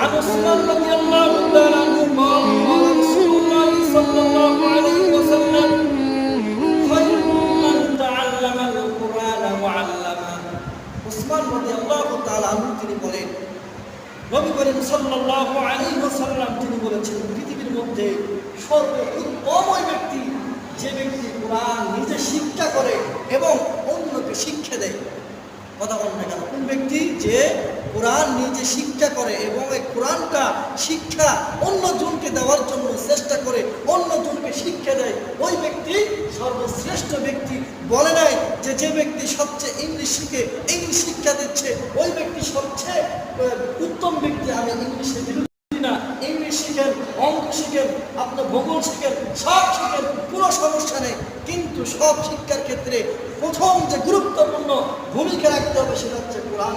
عن عثمان رضي الله تعالى عنه قال قال رسول الله صلى الله عليه وسلم خيركم من تعلم القرآن وعلمه عثمان رضي الله تعالى عنه তিনি বলেন নবী করিম সাল্লাল্লাহু আলাইহি ওয়াসাল্লাম তিনি বলেছেন পৃথিবীর মধ্যে সর্বোত্তম ওই ব্যক্তি যে ব্যক্তি কোরআন নিজে শিক্ষা করে এবং অন্যকে শিক্ষা দেয়। কথা বলেন না কেন? কোন ব্যক্তি যে কোরআন নিজে শিক্ষা করে এবং এই কোরআনটা শিক্ষা অন্যজনকে দেওয়ার জন্য চেষ্টা করে, অন্যজনকে শিক্ষা দেয়, ওই ব্যক্তি সর্বশ্রেষ্ঠ ব্যক্তি। বলে নাই যে যে ব্যক্তি সবচেয়ে ইংলিশ শিখে ইংলিশ শিক্ষা দিচ্ছে ওই ব্যক্তি সবচেয়ে উত্তম ব্যক্তি। আমি ইংলিশের বিরুদ্ধে না, ইংলিশ শিখেন, অঙ্ক শিখেন, আপনার ভূগোল শিখেন, সব শিখেন, কোনো সমস্যা নেই। কিন্তু সব শিক্ষার ক্ষেত্রে প্রথম যে গুরুত্বপূর্ণ ভূমিকা রাখতে হবে সেটা হচ্ছে কোরআন।